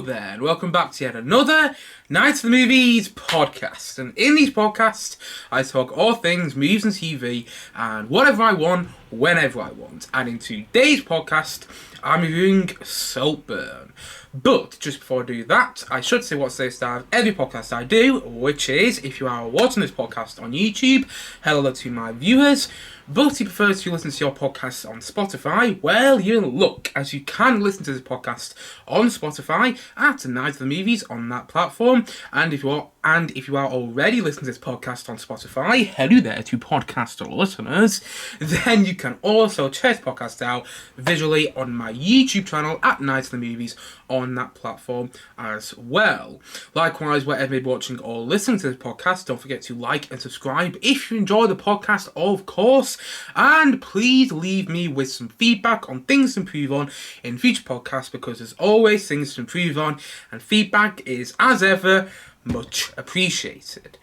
there, and welcome back to yet another Night of the Movies podcast. And in these podcasts, I talk all things movies and TV, and whatever I want, whenever I want. And in today's podcast, I'm reviewing Saltburn. But just before I do that, I should say what's the start of every podcast I do, which is, if you are watching this podcast on YouTube, hello to my viewers. But if you prefer to listen to your podcast on Spotify, well, you're in luck, as you can listen to this podcast on Spotify at Night of the Movies on that platform. And if you are already listening to this podcast on Spotify, hello there to podcast listeners, then you can also check this podcast out visually on my YouTube channel at Night of the Movies on that platform as well. Likewise, wherever you're watching or listening to this podcast, don't forget to like and subscribe if you enjoy the podcast, of course. And please leave me with some feedback on things to improve on in future podcasts, because there's always things to improve on, and feedback is, as ever, much appreciated.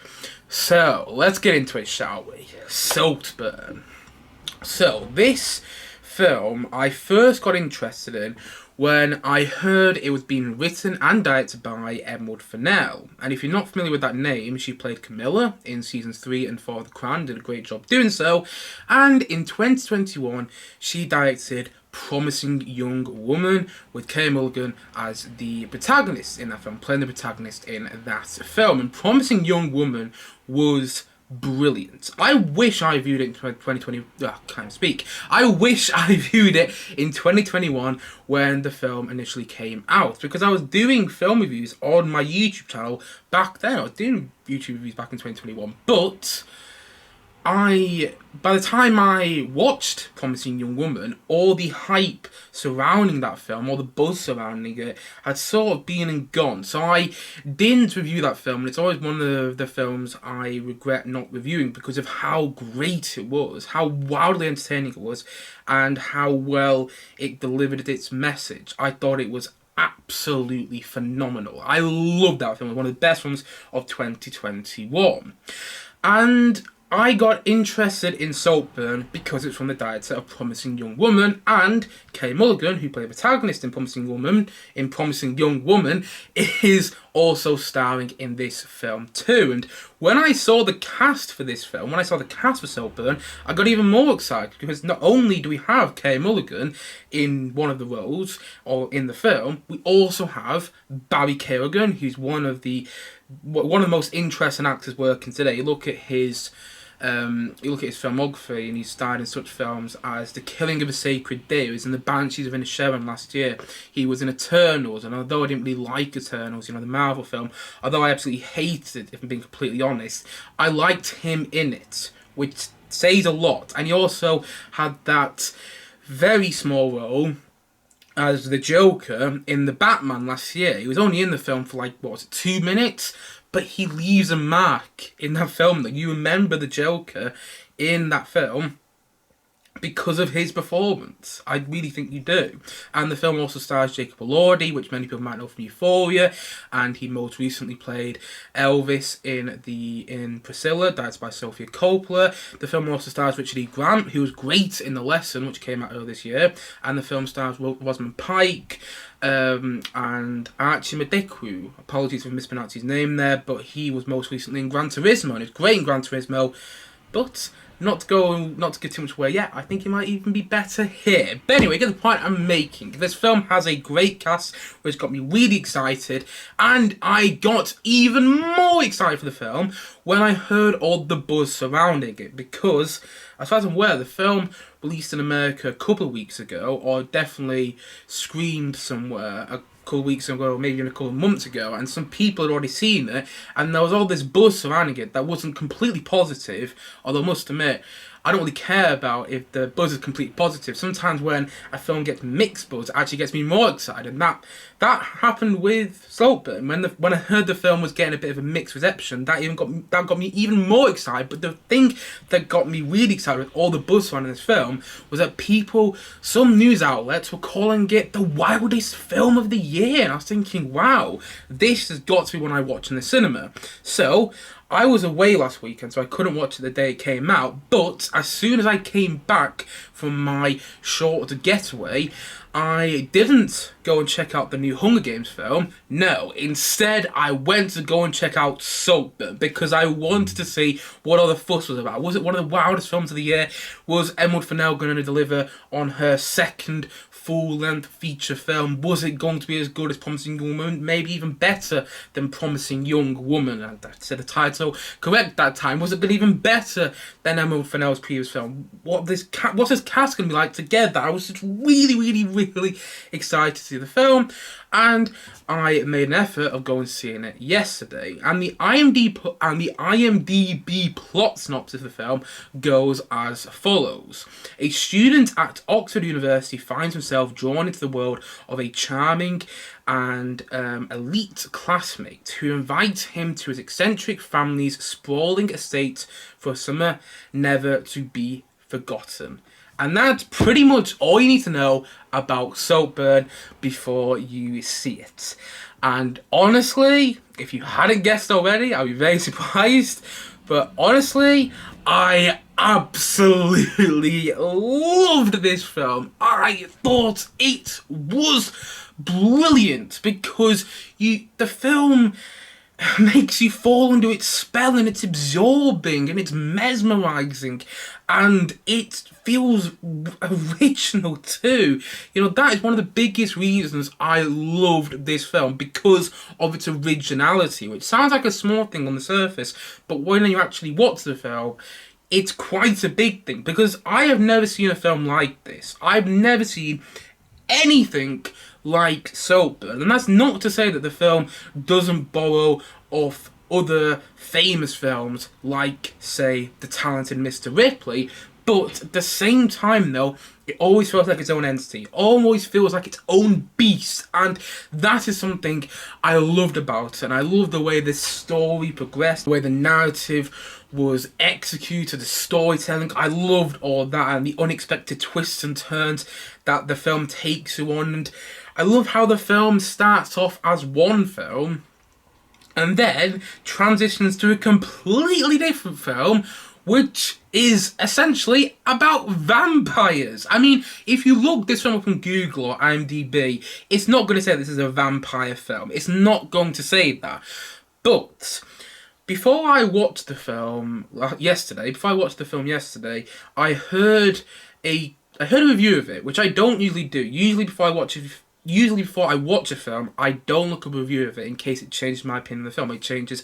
So, let's get into it, shall we? Saltburn. So, this film I first got interested in when I heard it was being written and directed by Emerald Fennell. And if you're not familiar with that name, she played Camilla in seasons 3 and 4 of The Crown, did a great job doing so. And in 2021, she directed Promising Young Woman with Kay Mulligan as the protagonist in that film, playing the protagonist in that film. And Promising Young Woman was brilliant. I wish I viewed it in 2020. Can't speak. I wish I viewed it in 2021 when the film initially came out, because I was doing film reviews on my YouTube channel back then. I was doing YouTube reviews back in 2021, but by the time I watched Promising Young Woman, all the hype surrounding that film, all the buzz surrounding it, had sort of been and gone. So I didn't review that film, and it's always one of the films I regret not reviewing because of how great it was, how wildly entertaining it was, and how well it delivered its message. I thought it was absolutely phenomenal. I loved that film. It was one of the best films of 2021. And I got interested in Saltburn because it's from the director of Promising Young Woman, and Kay Mulligan, who played the protagonist in Promising Young Woman, is also starring in this film too. And when I saw the cast for this film, when I saw the cast for Saltburn, I got even more excited, because not only do we have Kay Mulligan in one of the roles, or in the film, we also have Barry Keoghan, who's one of the most interesting actors working today. You look at his filmography, and he's starred in such films as The Killing of a Sacred Deer. He was in The Banshees of Inisherin last year. He was in Eternals, and although I didn't really like Eternals, the Marvel film, although I absolutely hated it, if I'm being completely honest, I liked him in it, which says a lot. And he also had that very small role as the Joker in The Batman last year. He was only in the film for 2 minutes, but he leaves a mark in that film that you remember the Joker in that film because of his performance. I really think you do. And the film also stars Jacob Elordi, which many people might know from Euphoria, and he most recently played Elvis in Priscilla, directed by Sofia Coppola. The film also stars Richard E. Grant, who was great in The Lesson, which came out earlier this year, and the film stars Rosamund Pike, and Archie Madekwu. Apologies if I mispronounced his name there, but he was most recently in Gran Turismo, and he was great in Gran Turismo, but not to give too much away yet, I think he might even be better here. But anyway, get the point I'm making. This film has a great cast, which got me really excited, and I got even more excited for the film when I heard all the buzz surrounding it, because, as far as I'm aware, the film released in America a couple of weeks ago, or definitely screened somewhere a couple of weeks ago, or maybe even a couple of months ago, and some people had already seen it, and there was all this buzz surrounding it that wasn't completely positive, although I must admit, I don't really care about if the buzz is completely positive. Sometimes when a film gets mixed buzz, it actually gets me more excited. And that happened with Saltburn. When I heard the film was getting a bit of a mixed reception, that got me even more excited. But the thing that got me really excited with all the buzz surrounding this film was that some news outlets were calling it the wildest film of the year. And I was thinking, wow, this has got to be one I watch in the cinema. So I was away last weekend, so I couldn't watch it the day it came out, but as soon as I came back from my short getaway, I didn't go and check out the new Hunger Games film. No, instead I went to go and check out Saltburn because I wanted to see what all the fuss was about. Was it one of the wildest films of the year? Was Emerald Fennell going to deliver on her second full-length feature film? Was it going to be as good as Promising Young Woman? Maybe even better than Promising Young Woman? And I said the title correct that time. Was it going to be even better than Emerald Fennell's previous film? What's this cast going to be like together? I was just really excited to see the film, and I made an effort of going and seeing it yesterday. And the IMDb plot synopsis of the film goes as follows: a student at Oxford University finds himself drawn into the world of a charming and elite classmate who invites him to his eccentric family's sprawling estate for a summer never to be forgotten. And that's pretty much all you need to know about Saltburn before you see it. And honestly, if you hadn't guessed already, I'd be very surprised. But honestly, I absolutely loved this film. I thought it was brilliant because the film makes you fall under its spell, and it's absorbing and it's mesmerising, and it feels original too. You know, that is one of the biggest reasons I loved this film, because of its originality, which sounds like a small thing on the surface, but when you actually watch the film, it's quite a big thing, because I have never seen a film like this. I've never seen anything like Saltburn, and that's not to say that the film doesn't borrow off other famous films like, say, The Talented Mr. Ripley, but at the same time though, it always feels like its own entity, always feels like its own beast, and that is something I loved about it. And I love the way this story progressed, the way the narrative was executed, the storytelling. I loved all that, and the unexpected twists and turns that the film takes you on. And I love how the film starts off as one film and then transitions to a completely different film, which is essentially about vampires. I mean, if you look this film up on Google or IMDb, it's not going to say this is a vampire film. It's not going to say that. But before I watched the film yesterday, I heard a review of it, which I don't usually do. Usually before I watch a film, I don't look up a review of it in case it changes my opinion of the film. It changes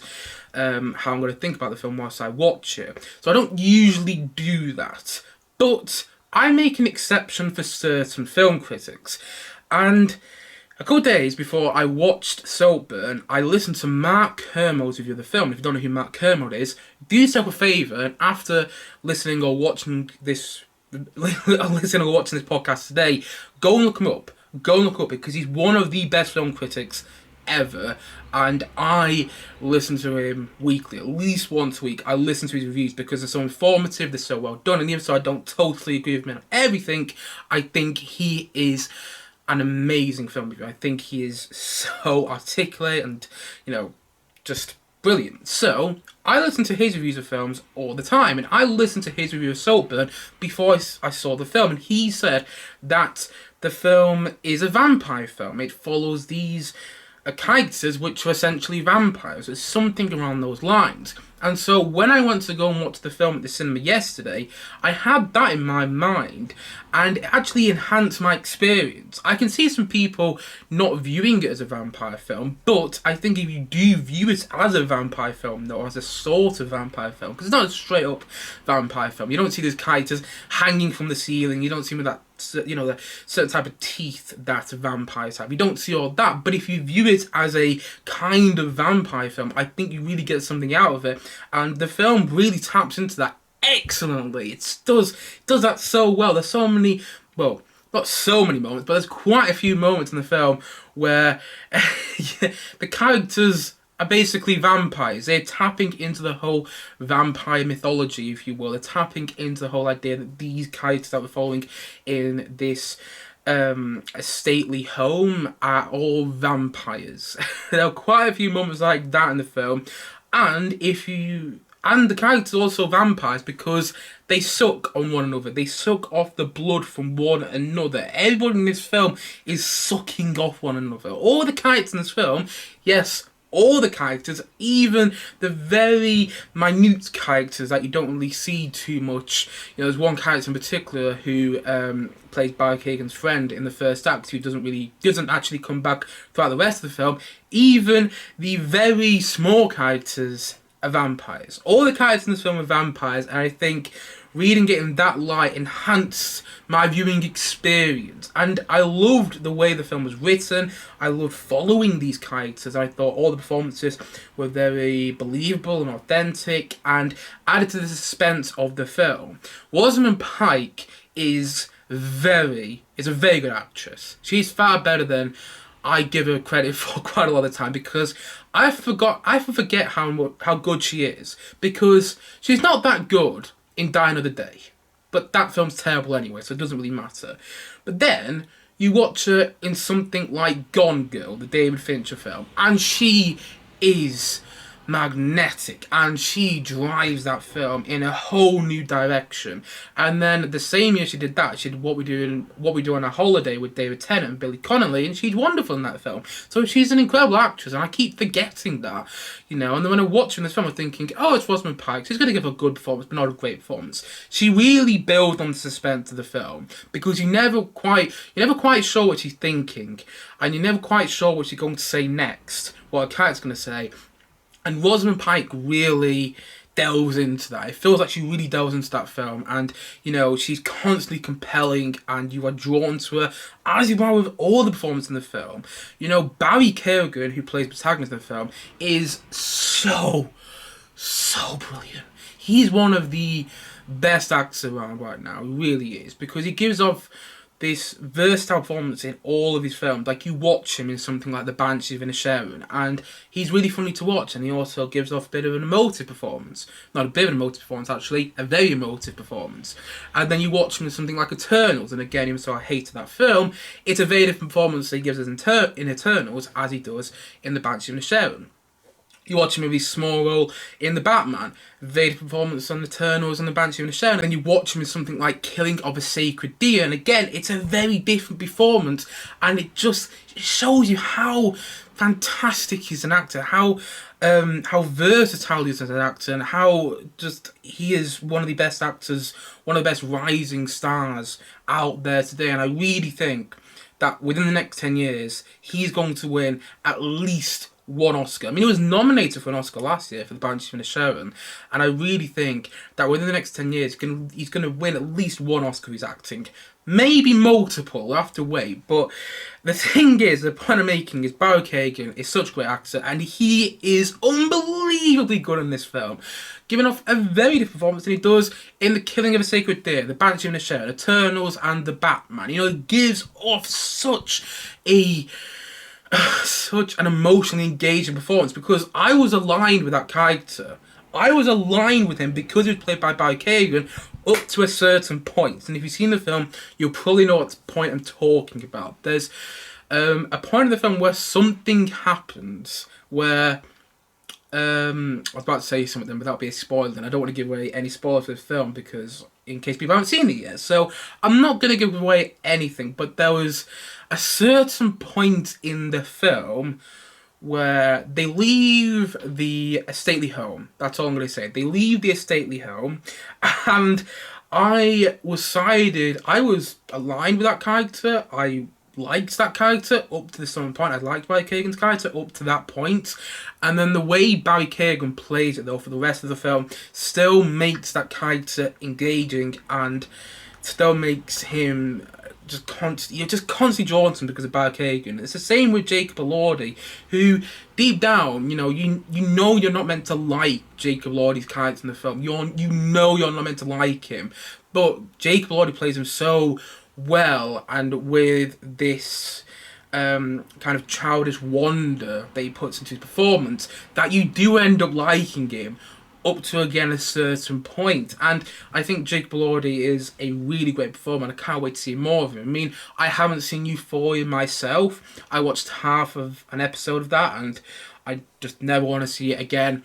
how I'm going to think about the film whilst I watch it. So I don't usually do that. But I make an exception for certain film critics. And a couple of days before I watched Saltburn, I listened to Mark Kermode's review of the film. If you don't know who Mark Kermode is, do yourself a favour, and after listening or watching this podcast today, go and look him up. Because he's one of the best film critics ever, and I listen to him weekly, at least once a week. I listen to his reviews because they're so informative, they're so well done, and even so I don't totally agree with him on everything, I think he is an amazing film reviewer. I think he is so articulate and, just brilliant. So I listen to his reviews of films all the time, and I listened to his review of Saltburn before I saw the film, and he said that the film is a vampire film. It follows these characters which are essentially vampires. It's something around those lines. And so when I went to go and watch the film at the cinema yesterday, I had that in my mind, and it actually enhanced my experience. I can see some people not viewing it as a vampire film, but I think if you do view it as a vampire film, though, as a sort of vampire film, because it's not a straight up vampire film. You don't see these characters hanging from the ceiling. You don't see them with that, the certain type of teeth that vampires have. You don't see all that, but if you view it as a kind of vampire film, I think you really get something out of it, and the film really taps into that excellently. It does that so well. There's so many, well, not so many moments, but there's quite a few moments in the film where the characters are basically vampires. They're tapping into the whole vampire mythology, if you will. They're tapping into the whole idea that these characters that we're following in this stately home are all vampires. There are quite a few moments like that in the film, And the characters are also vampires because they suck on one another. They suck off the blood from one another. Everybody in this film is sucking off one another. All the characters in this film, yes, all the characters, even the very minute characters that you don't really see too much. You know, there's one character in particular who plays Barry Keoghan's friend in the first act, who doesn't actually come back throughout the rest of the film. Even the very small characters are vampires. All the characters in this film are vampires, and I think reading it in that light enhanced my viewing experience. And I loved the way the film was written. I loved following these characters. I thought all the performances were very believable and authentic and added to the suspense of the film. Rosamund Pike is a very good actress. She's far better than I give her credit for quite a lot of the time, because I forget how good she is, because she's not that good in Die Another Day, but that film's terrible anyway, so it doesn't really matter. But then you watch her in something like Gone Girl, the David Fincher film, and she is magnetic, and she drives that film in a whole new direction. And then the same year she did that, she did What We Do on a Holiday with David Tennant and Billy Connolly, and she's wonderful in that film. So she's an incredible actress, and I keep forgetting that, you know. And then when I'm watching this film, I'm thinking, oh, it's Rosamund Pike. She's going to give a good performance, but not a great performance. She really builds on the suspense of the film, because you're never quite sure what she's thinking, and you're never quite sure what she's going to say next, what a character's going to say. And Rosamund Pike really delves into that. It feels like she really delves into that film, and you know, she's constantly compelling, and you are drawn to her, as you are with all the performances in the film. You know, Barry Keoghan, who plays the protagonist in the film, is so brilliant. He's one of the best actors around right now. He really is, because he gives off this versatile performance in all of his films. Like, you watch him in something like The Banshees of Inisherin, and he's really funny to watch, and he also gives off a bit of an emotive performance. Not a bit of an emotive performance, actually, a very emotive performance. And then you watch him in something like Eternals, and again, even though I hated that film, it's a very different performance that he gives us in Eternals as he does in The Banshees of Inisherin. You watch him in his small role in The Batman, very performance on Eternals and The Banshees of Inisherin, and then you watch him in something like Killing of a Sacred Deer, and again, it's a very different performance, and it shows you how fantastic he's an actor, how versatile he is as an actor, and how just he is one of the best actors, one of the best rising stars out there today. And I really think that within the next 10 years, he's going to win at least one Oscar. I mean, he was nominated for an Oscar last year for The Banshees of Inisherin, and I really think that within the next 10 years, he's going to win at least one Oscar for his acting. Maybe multiple, we'll have to wait. But the thing is, the point I'm making is Barry Keoghan is such a great actor, and he is unbelievably good in this film, giving off a very different performance than he does in The Killing of a Sacred Deer, The Banshees of Inisherin, Eternals, and The Batman. You know, it gives off such an emotionally engaging performance, because I was aligned with that character. I was aligned with him because he was played by Barry Keoghan up to a certain point. And if you've seen the film, you'll probably know what point I'm talking about. There's a point in the film where something happens where I was about to say something without being spoiled, and I don't want to give away any spoilers for the film because in case people haven't seen it yet. So I'm not going to give away anything, but there was a certain point in the film where they leave the stately home. That's all I'm going to say. They leave the stately home, and I was aligned with that character. I liked that character up to this certain point. I liked Barry Keoghan's character up to that point. And then the way Barry Keoghan plays it, though, for the rest of the film, still makes that character engaging, and still makes him you're just constantly drawn to him because of Barry Keoghan. It's the same with Jacob Elordi, who deep down, you know you're not meant to like Jacob Elordi's character in the film. You're not meant to like him, but Jacob Elordi plays him so well, and with this kind of childish wonder that he puts into his performance, that you do end up liking him up to, again, a certain point. And I think Jacob Elordi is a really great performer, and I can't wait to see more of him. I mean, I haven't seen Euphoria myself. I watched half of an episode of that, and I just never want to see it again.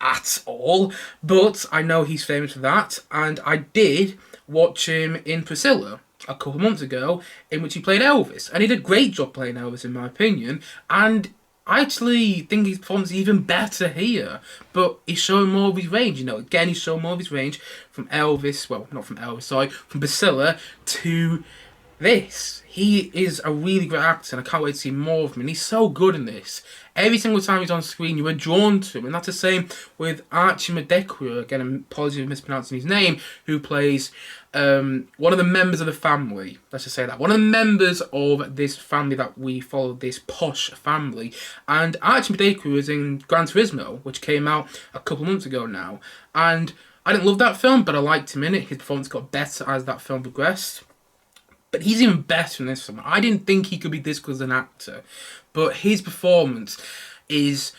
at all, but I know he's famous for that, and I did watch him in Priscilla a couple months ago, in which he played Elvis, and he did a great job playing Elvis in my opinion, and I actually think his performance is even better here, but he's showing more of his range, again he's showing more of his range from Elvis, well not from Elvis, sorry, from Priscilla to this. He is a really great actor and I can't wait to see more of him, and he's so good in this. Every single time he's on screen you are drawn to him, and that's the same with Archie Madekwe, again apologies for mispronouncing his name, who plays one of the members of the family, let's just say that, one of the members of this family that we follow, this posh family. And Archie Madekwe was in Gran Turismo, which came out a couple months ago now, and I didn't love that film, but I liked him in it. His performance got better as that film progressed. But he's even better in this film. I didn't think he could be this good as an actor, but his performance is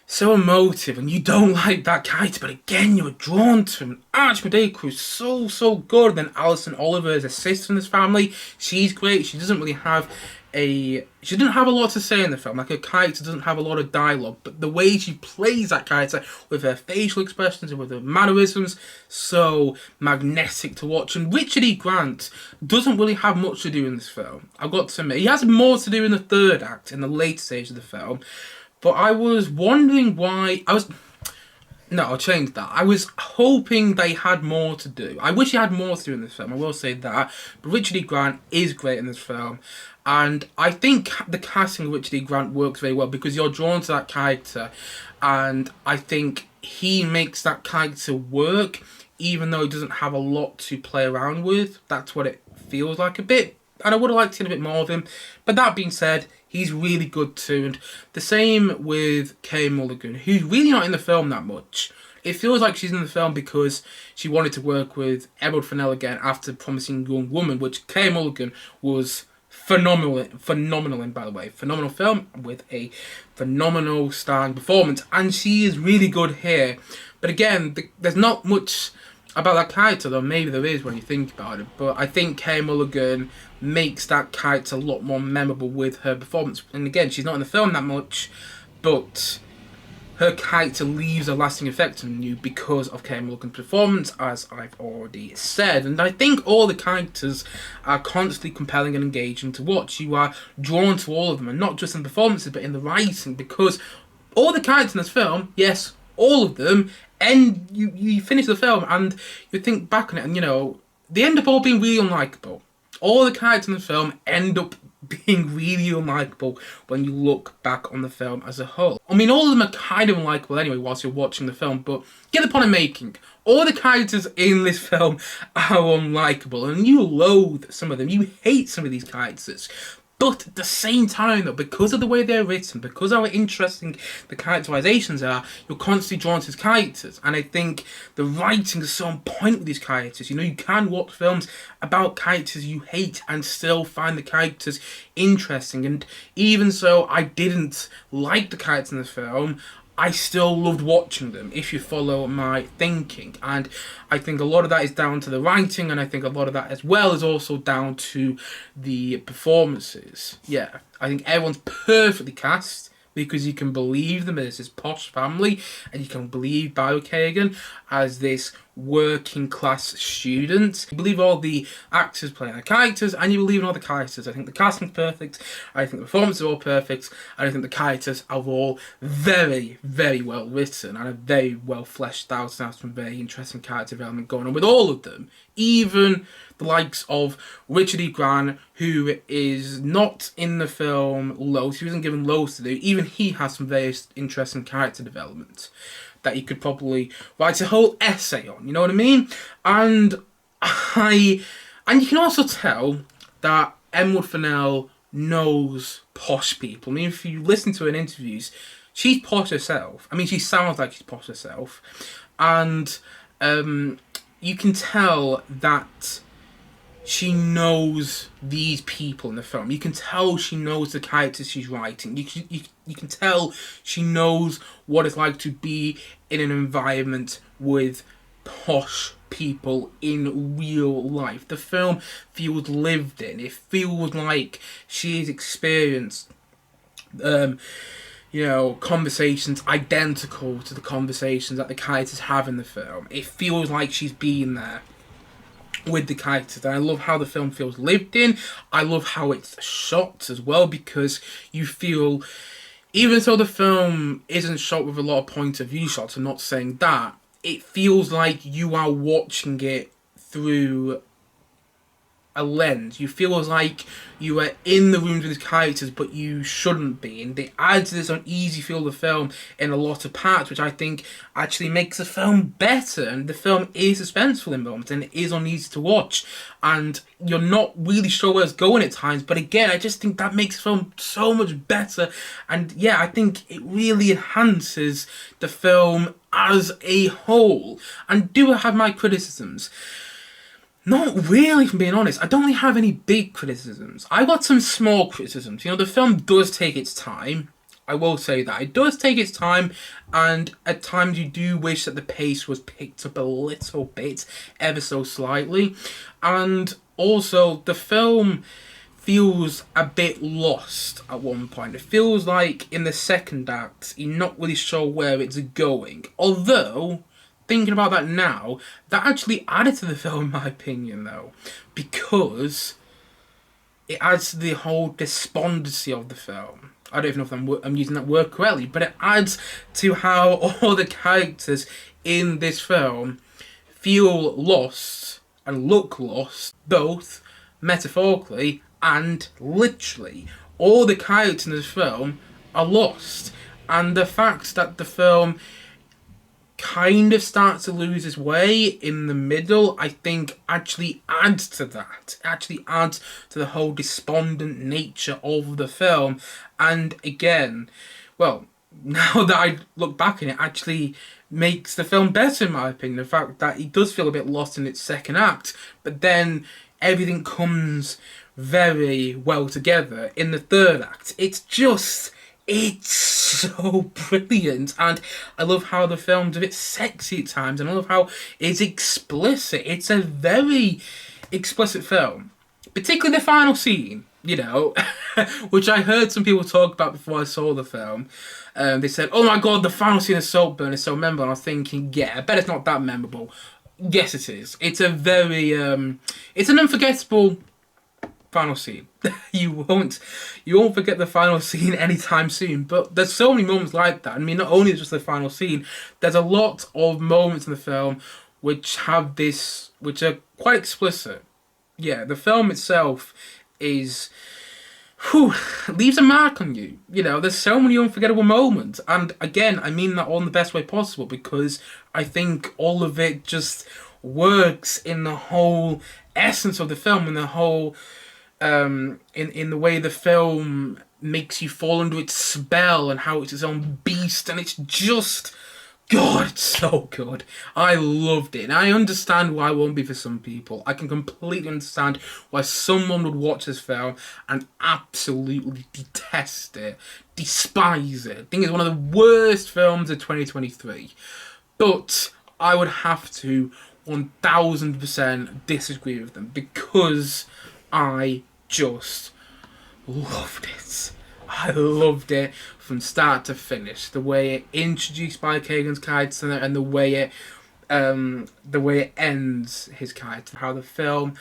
so emotive, and you don't like that character, but again, you are drawn to him. Archie Madekwe is so good. And then Alison Oliver is a sister in this family. She's great. She doesn't really have she didn't have a lot to say in the film. Like, her character doesn't have a lot of dialogue, but the way she plays that character with her facial expressions and with her mannerisms, so magnetic to watch. And Richard E. Grant doesn't really have much to do in this film, I've got to admit. He has more to do in the third act, in the later stage of the film, but I was wondering why. No, I'll change that. I was hoping they had more to do. I wish he had more to do in this film, I will say that. But Richard E. Grant is great in this film. And I think the casting of Richard E. Grant works very well because you're drawn to that character. And I think he makes that character work, even though he doesn't have a lot to play around with. That's what it feels like a bit. And I would have liked to see a bit more of him. But that being said, he's really good too. And the same with Kay Mulligan, who's really not in the film that much. It feels like she's in the film because she wanted to work with Emerald Fennell again after Promising Young Woman, which Kay Mulligan was phenomenal in, by the way. Phenomenal film with a phenomenal starring performance. And she is really good here. But again, there's not much about that character, though maybe there is when you think about it. But I think Kay Mulligan makes that character a lot more memorable with her performance. And again, she's not in the film that much, but her character leaves a lasting effect on you because of Kay Mulligan's performance, as I've already said. And I think all the characters are constantly compelling and engaging to watch. You are drawn to all of them, and not just in performances, but in the writing, because all the characters in this film, yes, all of them, and you finish the film and you think back on it, and they end up all being really unlikable. All the characters in the film end up being really unlikable when you look back on the film as a whole. I mean, all of them are kind of unlikable anyway whilst you're watching the film, but get the point I'm making. All the characters in this film are unlikable, and you loathe some of them. You hate some of these characters. But at the same time, though, because of the way they're written, because of how interesting the characterizations are, you're constantly drawn to these characters. And I think the writing is so on point with these characters. You can watch films about characters you hate and still find the characters interesting. And even so, I didn't like the characters in the film, I still loved watching them, if you follow my thinking. And I think a lot of that is down to the writing, and I think a lot of that as well is also down to the performances. Yeah, I think everyone's perfectly cast, because you can believe them as this posh family, and you can believe Barry Kagan as this working class student. You believe all the actors playing their characters, and you believe in all the characters. I think the casting's perfect, I think the performances are all perfect, and I think the characters are all very, very well written, and are very well fleshed out, and have some very interesting character development going on with all of them. Even the likes of Richard E. Grant, who is not in the film loads, he wasn't given loads to do, even he has some very interesting character development that you could probably write a whole essay on, you know what I mean? And you can also tell that Emerald Fennell knows posh people. I mean, if you listen to her in interviews, she's posh herself. I mean, she sounds like she's posh herself. And you can tell that she knows these people in the film. You can tell she knows the characters she's writing. You can tell she knows what it's like to be in an environment with posh people in real life. The film feels lived in. It feels like she's experienced conversations identical to the conversations that the characters have in the film. It feels like she's been there with the characters. And I love how the film feels lived in. I love how it's shot as well, because you feel, even though the film isn't shot with a lot of point of view shots, I'm not saying that, it feels like you are watching it through a lens. You feel like you are in the rooms with the characters, but you shouldn't be. And it adds this uneasy feel to the film in a lot of parts, which I think actually makes the film better. And the film is suspenseful in moments, and it is uneasy to watch. And you're not really sure where it's going at times. But again, I just think that makes the film so much better. And yeah, I think it really enhances the film as a whole. And do I have my criticisms? Not really, if I'm being honest. I don't really have any big criticisms. I got some small criticisms. The film does take its time. I will say that. It does take its time, and at times you do wish that the pace was picked up a little bit, ever so slightly. And also, the film feels a bit lost at one point. It feels like in the second act, you're not really sure where it's going. Although, thinking about that now, that actually added to the film, in my opinion, though, because it adds to the whole despondency of the film. I don't even know if I'm using that word correctly, but it adds to how all the characters in this film feel lost and look lost, both metaphorically and literally. All the characters in this film are lost, and the fact that the film kind of starts to lose its way in the middle, I think actually adds to that. It actually adds to the whole despondent nature of the film. And again, well, now that I look back on it, actually makes the film better, in my opinion. The fact that it does feel a bit lost in its second act, but then everything comes very well together in the third act. It's so brilliant, and I love how the film's a bit sexy at times, and I love how it's explicit. It's a very explicit film, particularly the final scene, which I heard some people talk about before I saw the film. They said, "Oh my god, the final scene of Saltburn is so memorable," and I was thinking, yeah, I bet it's not that memorable. Yes, it is. It's a very, it's an unforgettable final scene. You won't forget the final scene anytime soon. But there's so many moments like that. I mean, not only just the final scene, there's a lot of moments in the film which are quite explicit. Yeah, the film itself leaves a mark on you. There's so many unforgettable moments. And again, I mean that all in the best way possible, because I think all of it just works in the whole essence of the film, and the whole in the way the film makes you fall under its spell, and how it's its own beast, and it's just, God, it's so good. I loved it, and I understand why it won't be for some people. I can completely understand why someone would watch this film and absolutely detest it, despise it. I think it's one of the worst films of 2023. But I would have to 1000% disagree with them, because I just loved it. I loved it from start to finish. The way it introduced Spike Kagan's character, and the way it ends his character. How the film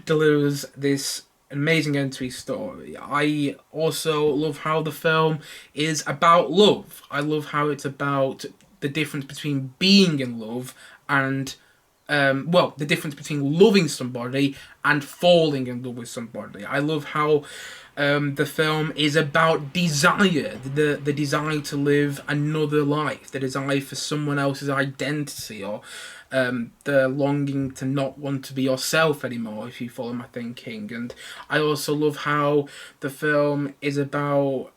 delivers this amazing end to his story. I also love how the film is about love. I love how it's about the difference between being in love and the difference between loving somebody and falling in love with somebody. I love how the film is about desire, the desire to live another life, the desire for someone else's identity, or the longing to not want to be yourself anymore, if you follow my thinking. And I also love how the film is about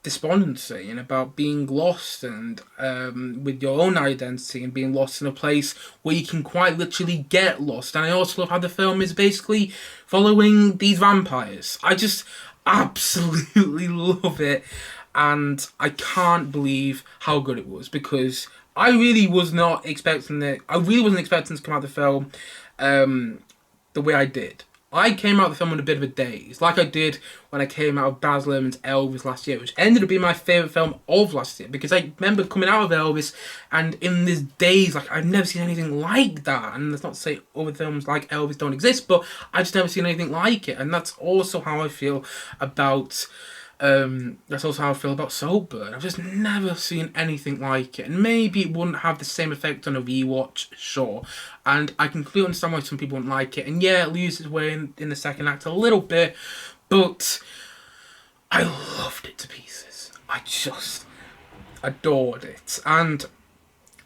despondency, and about being lost, and with your own identity, and being lost in a place where you can quite literally get lost. And I also love how the film is basically following these vampires. I just absolutely love it, and I can't believe how good it was, because I really wasn't expecting to come out of the film the way I did. I came out of the film in a bit of a daze, like I did when I came out of Baz Luhrmann's Elvis last year, which ended up being my favourite film of last year, because I remember coming out of Elvis and in this daze, like, I've never seen anything like that. And that's not to say other films like Elvis don't exist, but I've just never seen anything like it. And that's also how I feel about Saltburn. I've just never seen anything like it, and maybe it wouldn't have the same effect on a rewatch, sure. And I can clearly understand why some people wouldn't like it, and yeah, it loses its way in the second act a little bit, but I loved it to pieces. I just adored it, and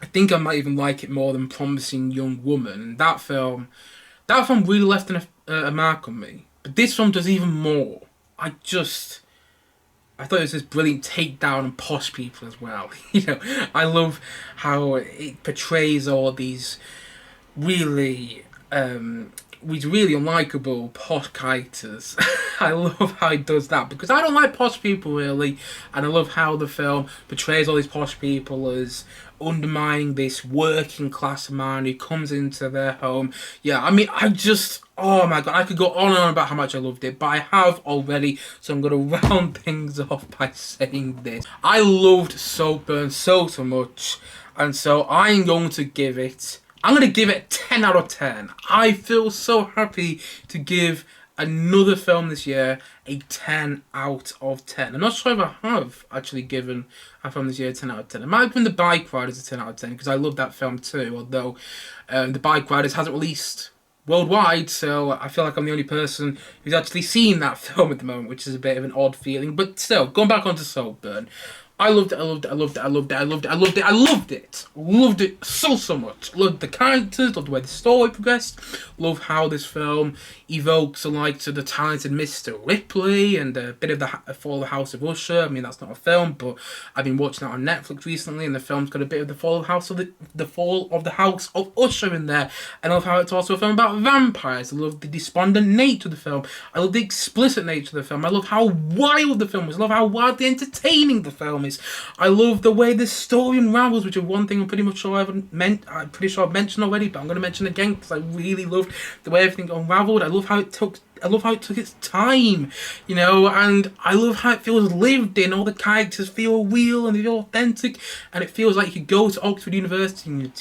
I think I might even like it more than Promising Young Woman. That film really left a mark on me, but this film does even more. I thought it was this brilliant takedown on posh people as well. You know, I love how it portrays all these really unlikable posh characters. I love how it does that, because I don't like posh people really, and I love how the film portrays all these posh people as undermining this working class man who comes into their home. Yeah, I mean, oh my god, I could go on and on about how much I loved it, but I have already, so I'm going to round things off by saying this. I loved Saltburn so much, and so I'm going to give it 10 out of 10. I feel so happy to give another film this year a 10 out of 10. I'm not sure if I have actually given a film this year a 10 out of 10. It might have been The Bike Riders a 10 out of 10, because I love that film too, although The Bike Riders hasn't released worldwide, so I feel like I'm the only person who's actually seen that film at the moment, which is a bit of an odd feeling. But still, going back onto Saltburn, I loved it. I loved it so much. Loved the characters, loved the way the story progressed, loved how this film evokes the likes of the talented Mr. Ripley and a bit of the Fall of the House of Usher. I mean, that's not a film, but I've been watching that on Netflix recently, and the film's got a bit of the Fall of the House of Usher in there. And I love how it's also a film about vampires. I love the despondent nature of the film. I love the explicit nature of the film. I love how wild the film is. I love how wildly entertaining the film is. I love the way the story unravels, which is one thing I'm pretty sure I've mentioned already, but I'm going to mention again because I really loved the way everything unraveled. I love how it took its time, you know, and I love how it feels lived in. All the characters feel real and they feel authentic, and it feels like you could go to Oxford University and you'd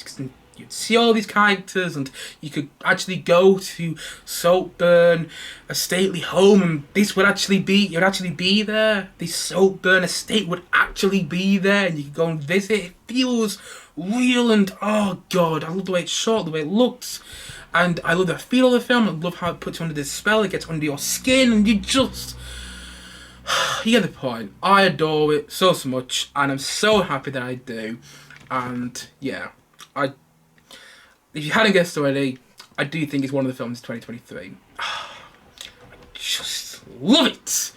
see all these characters, and you could actually go to Saltburn, a stately home, and you'd actually be there. This Saltburn estate would actually be there, and you could go and visit. It feels real, and oh god, I love the way it's shot, the way it looks, and I love the feel of the film. I love how it puts you under this spell. It gets under your skin, and you get the point. I adore it so much, and I'm so happy that I do. And yeah, if you hadn't guessed already, I do think it's one of the films of 2023. I just love it.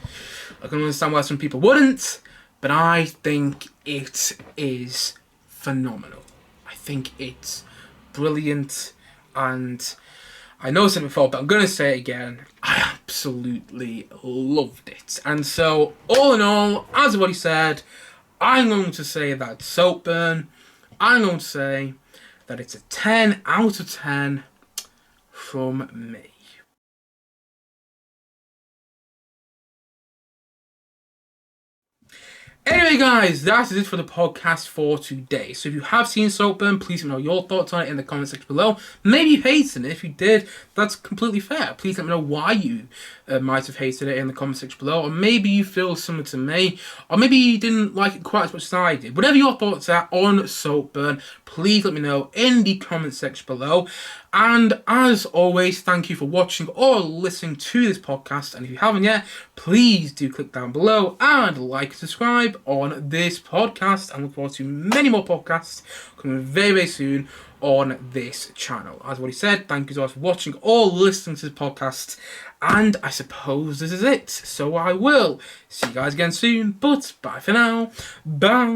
I can understand why some people wouldn't, but I think it is phenomenal. I think it's brilliant, and I know I said it before, but I'm going to say it again. I absolutely loved it. And so, all in all, as I've already said, I'm going to say that Saltburn, I'm going to say that it's a 10 out of 10 from me. Anyway guys, that is it for the podcast for today. So if you have seen Saltburn, please let me know your thoughts on it in the comment section below. Maybe you hated it. If you did, that's completely fair. Please let me know why you might have hated it in the comment section below. Or maybe you feel similar to me. Or maybe you didn't like it quite as much as I did. Whatever your thoughts are on Saltburn, please let me know in the comment section below. And as always, thank you for watching or listening to this podcast. And if you haven't yet, please do click down below and like and subscribe on this podcast. I look forward to many more podcasts coming very, very soon on this channel. As already said, thank you so much for watching or listening to this podcast. And I suppose this is it. So I will see you guys again soon. But bye for now. Bye.